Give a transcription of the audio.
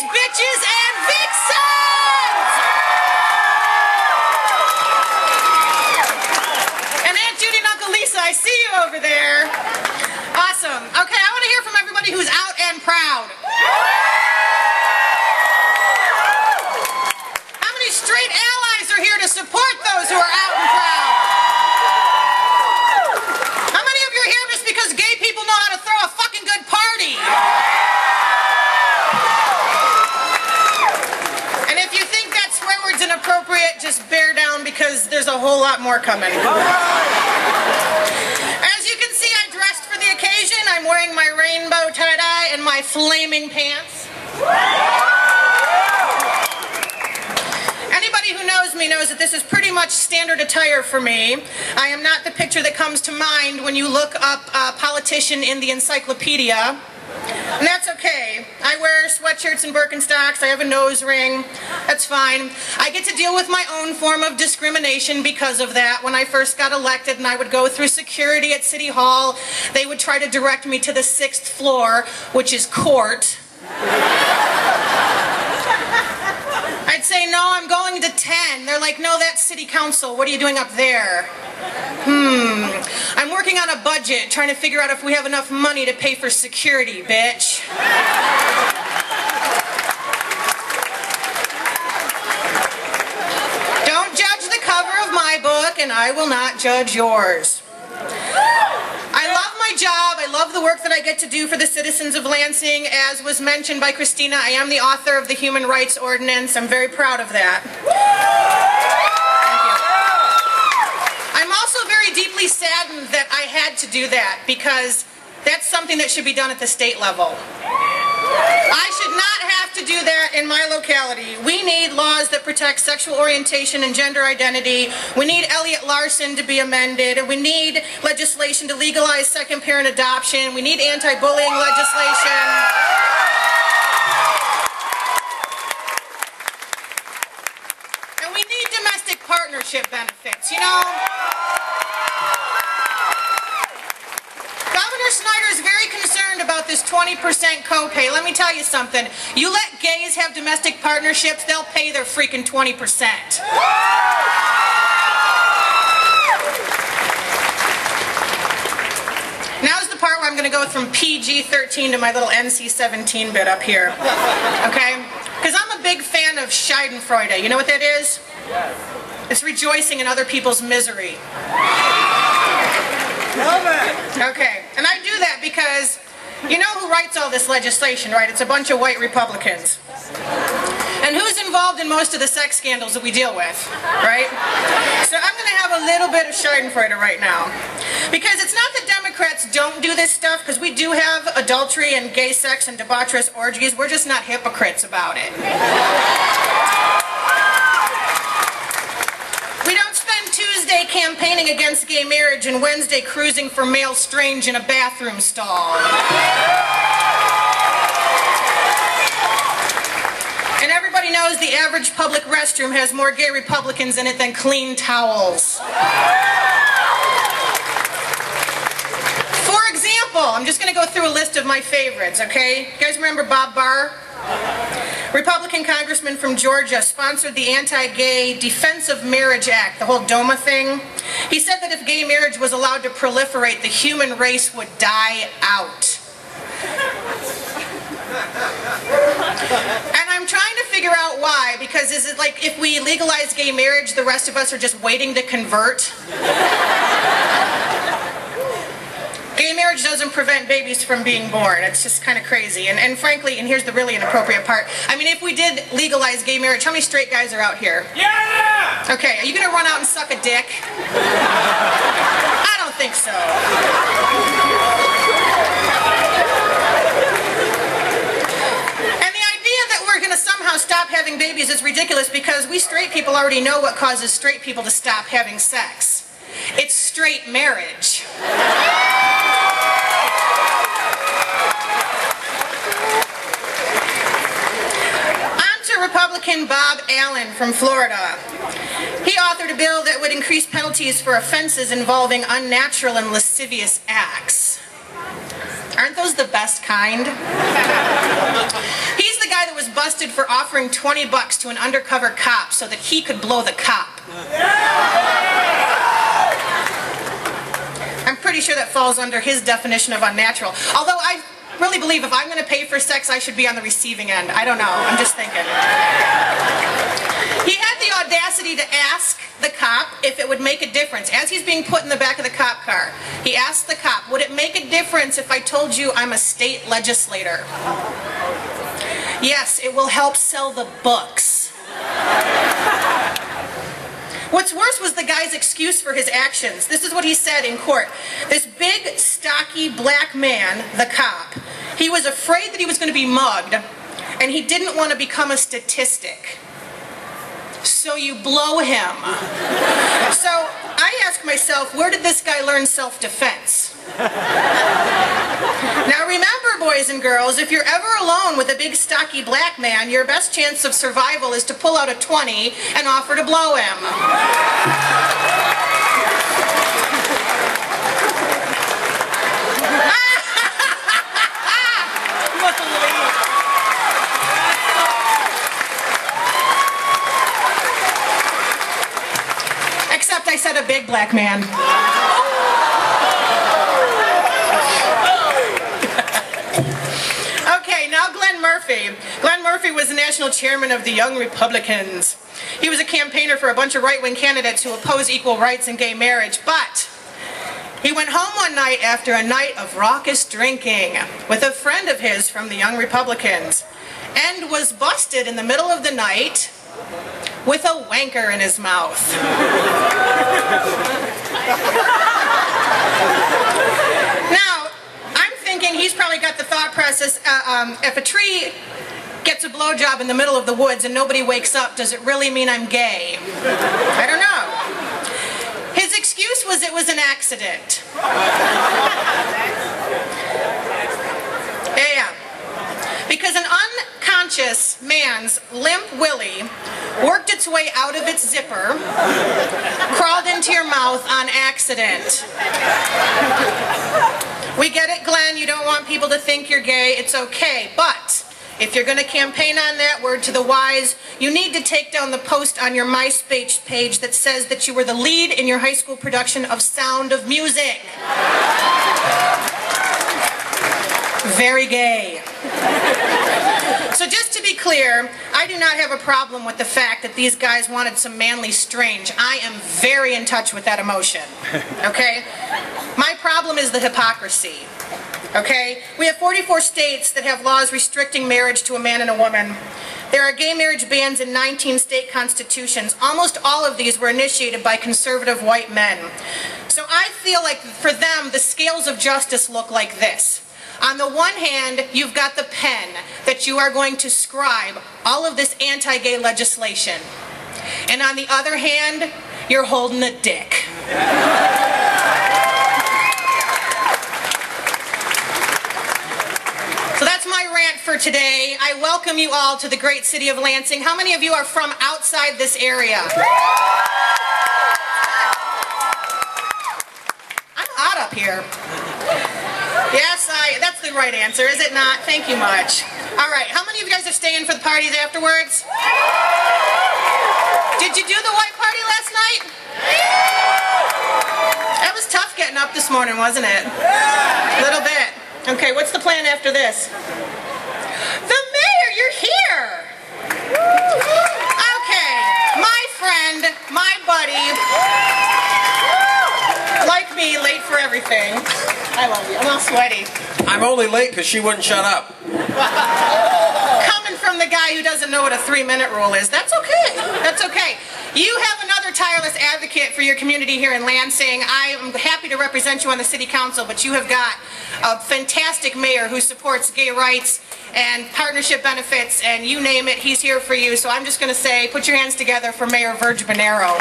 ladies, bitches, and vixens! And Aunt Judy and Uncle Lisa, I see you over there. Awesome. Okay, I want to hear from everybody who's out and proud. How many straight allies are here to support those who are out and proud? How many of you are here just because gay people know how to throw a fucking good party? And if you think that swear word's inappropriate, just bear down because there's a whole lot more coming. As you can see, I dressed for the occasion. I'm wearing my rainbow tie-dye and my flaming pants. Anybody who knows me knows that this is pretty much standard attire for me. I am not the picture that comes to mind when you look up a politician in the encyclopedia. And that's okay. I wear sweatshirts and Birkenstocks. I have a nose ring. That's fine. I get to deal with my own form of discrimination because of that. When I first got elected and I would go through security at City Hall, they would try to direct me to the 6th floor, which is court. I'd say, no, I'm going to 10. They're like, no, that's City Council. What are you doing up there? I'm working on a budget, trying to figure out if we have enough money to pay for security, bitch. Don't judge the cover of my book, and I will not judge yours. I love my job. I love the work that I get to do for the citizens of Lansing. As was mentioned by Christina, I am the author of the Human Rights Ordinance. I'm very proud of that. Thank you. I'm also very deeply saddened that I had to do that because that's something that should be done at the state level. I should not have to do that in my locality. We need laws that protect sexual orientation and gender identity. We need Elliot Larson to be amended. We need legislation to legalize second parent adoption. We need anti-bullying legislation. And we need domestic partnership benefits, you know? Governor Snyder is very concerned about this 20% copay. Let me tell you something. You let gays have domestic partnerships, they'll pay their freaking 20%. Now's the part where I'm going to go from PG-13 to my little NC-17 bit up here. Okay? Because I'm a big fan of Schadenfreude. You know what that is? It's rejoicing in other people's misery. Okay, and I do that because you know who writes all this legislation, right? It's a bunch of white Republicans. And who's involved in most of the sex scandals that we deal with, right? So I'm going to have a little bit of Schadenfreude right now. Because it's not that Democrats don't do this stuff, because we do have adultery and gay sex and debaucherous orgies. We're just not hypocrites about it. We don't spend Tuesday campaigning against gay marriage and Wednesday cruising for male strange in a bathroom stall. And everybody knows the average public restroom has more gay Republicans in it than clean towels. For example, I'm just going to go through a list of my favorites, okay? You guys remember Bob Barr? Republican congressman from Georgia sponsored the Anti-Gay Defense of Marriage Act, the whole DOMA thing. He said that if gay marriage was allowed to proliferate, the human race would die out. And I'm trying to figure out why, because is it like if we legalize gay marriage, the rest of us are just waiting to convert? Gay marriage doesn't prevent babies from being born. It's just kind of crazy. And frankly, and here's the really inappropriate part, I mean, if we did legalize gay marriage, how many straight guys are out here? Yeah! Okay, are you going to run out and suck a dick? I don't think so. And the idea that we're going to somehow stop having babies is ridiculous because we straight people already know what causes straight people to stop having sex. It's straight marriage. Republican Bob Allen from Florida. He authored a bill that would increase penalties for offenses involving unnatural and lascivious acts. Aren't those the best kind? He's the guy guy that was busted for offering 20 bucks to an undercover cop so that he could blow the cop. I'm pretty sure that falls under his definition of unnatural. Although I really believe if I'm going to pay for sex, I should be on the receiving end. I don't know. I'm just thinking. He had the audacity to ask the cop if it would make a difference. As he's being put in the back of the cop car, he asked the cop, would it make a difference if I told you I'm a state legislator? Yes, it will help sell the books. What's worse was the guy's excuse for his actions. This is what he said in court. This big, stocky, black man, the cop, he was afraid that he was going to be mugged, and he didn't want to become a statistic. So you blow him. So I ask myself, where did this guy learn self-defense? Now remember, boys and girls, if you're ever alone with a big stocky black man, your best chance of survival is to pull out a 20 and offer to blow him. Except I said a big black man. Glenn Murphy was the national chairman of the Young Republicans. He was a campaigner for a bunch of right-wing candidates who oppose equal rights and gay marriage, but he went home one night after a night of raucous drinking with a friend of his from the Young Republicans and was busted in the middle of the night with a wanker in his mouth. Now, I'm thinking he's probably got the thought process, if a tree gets a blowjob in the middle of the woods and nobody wakes up, does it really mean I'm gay? I don't know. His excuse was it was an accident. Yeah. Because an unconscious man's limp willy worked its way out of its zipper, crawled into your mouth on accident. We get it, Glenn, you don't want people to think you're gay, it's okay, but if you're going to campaign on that, word to the wise, you need to take down the post on your MySpace page that says that you were the lead in your high school production of Sound of Music. Very gay. So just to be clear, I do not have a problem with the fact that these guys wanted some manly strange. I am very in touch with that emotion, okay? My problem is the hypocrisy, okay? We have 44 states that have laws restricting marriage to a man and a woman. There are gay marriage bans in 19 state constitutions. Almost all of these were initiated by conservative white men. So I feel like for them, the scales of justice look like this. On the one hand, you've got the pen that you are going to scribe all of this anti-gay legislation. And on the other hand, you're holding a dick. So that's my rant for today. I welcome you all to the great city of Lansing. How many of you are from outside this area? I'm hot up here. Yes, that's the right answer, is it not? Thank you much. All right, how many of you guys are staying for the parties afterwards? Did you do the white party last night? That was tough getting up this morning, wasn't it? A little bit. Okay, what's the plan after this? The mayor, you're here! Okay, my friend, my buddy, like me, late for everything. I love you. I'm all sweaty. I'm only late because she wouldn't shut up. Coming from the guy who doesn't know what a 3-minute rule is, that's okay. That's okay. You have another tireless advocate for your community here in Lansing. I am happy to represent you on the city council, but you have got a fantastic mayor who supports gay rights and partnership benefits, and you name it, he's here for you. So I'm just going to say, put your hands together for Mayor Virg Bonero.